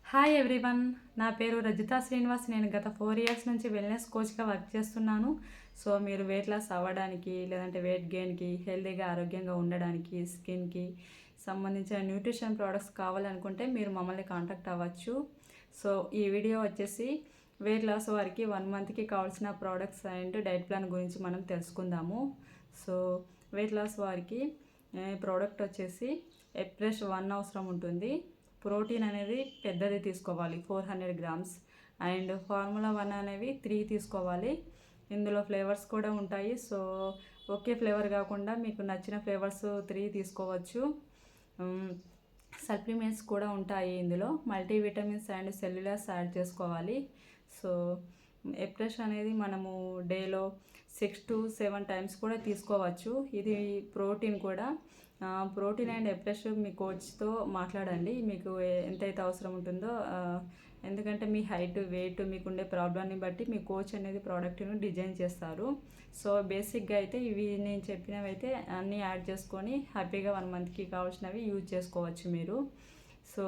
Hi everyone, నా పేరు రజితా శ్రీనివాస్. నేను గత 4 ఇయర్స్ నుంచి వెల్నెస్ కోచ్గా వర్క్ చేస్తున్నాను. సో మీరు వెయిట్ లాస్ అవ్వడానికి, లేదంటే వెయిట్ గెయిన్కి, హెల్తీగా ఆరోగ్యంగా ఉండడానికి, స్కిన్కి సంబంధించిన న్యూట్రిషన్ ప్రోడక్ట్స్ కావాలనుకుంటే మీరు మమ్మల్ని కాంటాక్ట్ అవ్వచ్చు. సో ఈ వీడియో వచ్చేసి వెయిట్ లాస్ వారికి 1 మంత్కి కావాల్సిన ప్రోడక్ట్స్ అండ్ డైట్ ప్లాన్ గురించి మనం తెలుసుకుందాము. సో వెయిట్ లాస్ వారికి ప్రోడక్ట్ వచ్చేసి ఎప్రెష్ 1 అవసరం ఉంటుంది. ప్రోటీన్ అనేది పెద్దది తీసుకోవాలి, 400 గ్రామ్స్. అండ్ ఫార్ములా 1 అనేవి 3 తీసుకోవాలి. ఇందులో ఫ్లేవర్స్ కూడా ఉంటాయి. సో ఒకే ఫ్లేవర్ కాకుండా మీకు నచ్చిన ఫ్లేవర్స్ 3 తీసుకోవచ్చు. సప్లిమెంట్స్ కూడా ఉంటాయి. ఇందులో మల్టీవిటమిన్స్ అండ్ సెల్యులర్స్ యాడ్ చేసుకోవాలి. సో ఎప్రెష్ అనేది మనము డేలో 6 to 7 టైమ్స్ కూడా తీసుకోవచ్చు. ఇది ప్రోటీన్ కూడా. ప్రోటీన్ అండ్ ఎప్రెష్ మీ కోచ్తో మాట్లాడండి, మీకు ఎంతైతే అవసరం ఉంటుందో. ఎందుకంటే మీ హైట్, వెయిట్, మీకు ఉండే ప్రాబ్లమ్ని బట్టి మీ కోచ్ అనేది ప్రోడక్ట్ను డిజైన్ చేస్తారు. సో బేసిక్గా అయితే ఇవి నేను చెప్పినవి అయితే అన్నీ యాడ్ చేసుకొని హ్యాపీగా 1 మంత్కి కావాల్సినవి యూజ్ చేసుకోవచ్చు మీరు. సో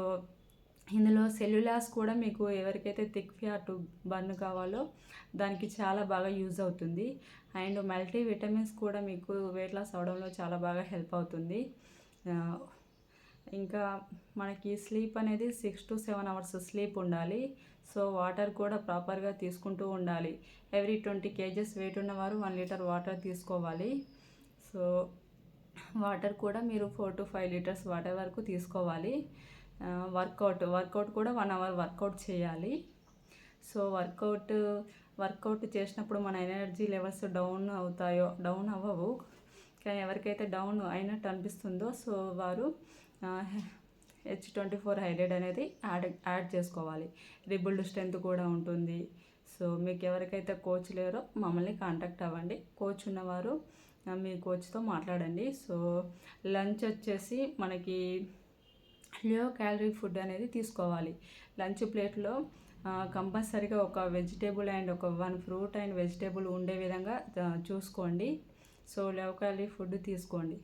ఇందులో సెల్యులాస్ కూడా మీకు ఎవరికైతే థిక్ ఫ్యాట్ బర్న్ కావాలో దానికి చాలా బాగా యూజ్ అవుతుంది. అండ్ మల్టీ విటమిన్స్ కూడా మీకు వెయిట్ లాస్ అవడంలో చాలా బాగా హెల్ప్ అవుతుంది. ఇంకా మనకి స్లీప్ అనేది 6 to 7 అవర్స్ స్లీప్ ఉండాలి. సో వాటర్ కూడా ప్రాపర్గా తీసుకుంటూ ఉండాలి. ఎవ్రీ 20 kgs వెయిట్ ఉన్నవారు 1 లీటర్ వాటర్ తీసుకోవాలి. సో వాటర్ కూడా మీరు 4 to 5 లీటర్స్ వాటర్ వరకు తీసుకోవాలి. వర్కౌట్ కూడా 1 అవర్ వర్కౌట్ చేయాలి. సో వర్కౌట్ చేసినప్పుడు మన ఎనర్జీ లెవెల్స్ డౌన్ అవ్వవు. కానీ ఎవరికైతే డౌన్ అయినట్టు అనిపిస్తుందో సో వారు H24 హైడ్రేట్ అనేది యాడ్ చేసుకోవాలి. రిబుల్డ్ స్ట్రెంత్ కూడా ఉంటుంది. సో మీకు ఎవరికైతే కోచ్ లేరో మమ్మల్ని కాంటాక్ట్ అవ్వండి. కోచ్ ఉన్నవారు మీ కోచ్తో మాట్లాడండి. సో లంచ్ వచ్చేసి మనకి లో క్యాలరీ ఫుడ్ అనేది తీసుకోవాలి. లంచ్ ప్లేట్లో కంపల్సరీగా ఒక వెజిటేబుల్ అండ్ ఒక 1 ఫ్రూట్ అండ్ వెజిటేబుల్ ఉండే విధంగా చూసుకోండి. సో లో క్యాలరీ ఫుడ్ తీసుకోండి.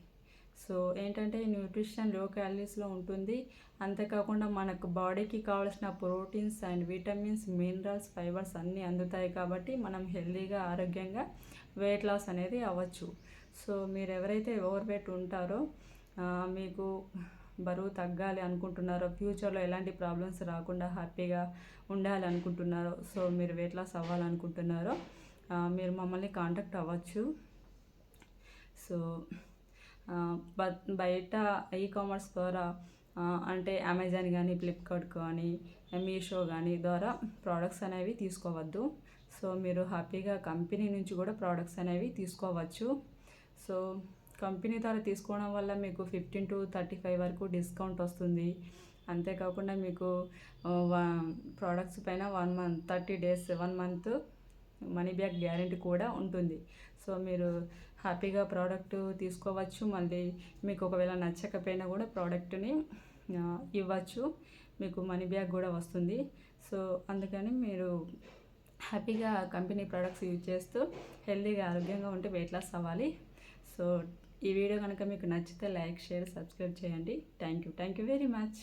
సో ఏంటంటే న్యూట్రిషన్ లో క్యాలరీస్లో ఉంటుంది. అంతేకాకుండా మనకు బాడీకి కావాల్సిన proteins and vitamins, minerals, fibres అన్నీ అందుతాయి. కాబట్టి మనం హెల్తీగా, ఆరోగ్యంగా వెయిట్ లాస్ అనేది అవ్వచ్చు. సో మీరు ఎవరైతే ఓవర్ వెయిట్ ఉంటారో, మీకు బరువు తగ్గాలి అనుకుంటున్నారో, ఫ్యూచర్లో ఎలాంటి ప్రాబ్లమ్స్ రాకుండా హ్యాపీగా ఉండాలి అనుకుంటున్నారో, సో మీరు వెయిట్ లాస్ అవ్వాలనుకుంటున్నారో మీరు మమ్మల్ని కాంటాక్ట్ అవ్వచ్చు. సో బయట ఈకామర్స్ ద్వారా అంటే అమెజాన్ కానీ, ఫ్లిప్కార్ట్ కానీ, మీషో కానీ ద్వారా ప్రోడక్ట్స్ అనేవి తీసుకోవద్దు. సో మీరు హ్యాపీగా కంపెనీ నుంచి కూడా ప్రోడక్ట్స్ అనేవి తీసుకోవచ్చు. సో కంపెనీ ద్వారా తీసుకోవడం వల్ల మీకు 15 to 35 వరకు డిస్కౌంట్ వస్తుంది. అంతేకాకుండా మీకు ప్రోడక్ట్స్ పైన 30 days 1 month money back guarantee కూడా ఉంటుంది. సో మీరు హ్యాపీగా ప్రోడక్ట్ తీసుకోవచ్చు. మళ్ళీ మీకు ఒకవేళ నచ్చకపోయినా కూడా ప్రోడక్ట్ని ఇవ్వచ్చు, మీకు మనీ బ్యాక్ కూడా వస్తుంది. సో అందుకని మీరు హ్యాపీగా కంపెనీ ప్రోడక్ట్స్ యూజ్ చేస్తూ హెల్తీగా, ఆరోగ్యంగా ఉంటే వెయిట్ లాస్ అవ్వాలి. సో ఈ వీడియో కనుక మీకు నచ్చితే లైక్, షేర్, సబ్స్క్రైబ్ చేయండి. Thank you very much.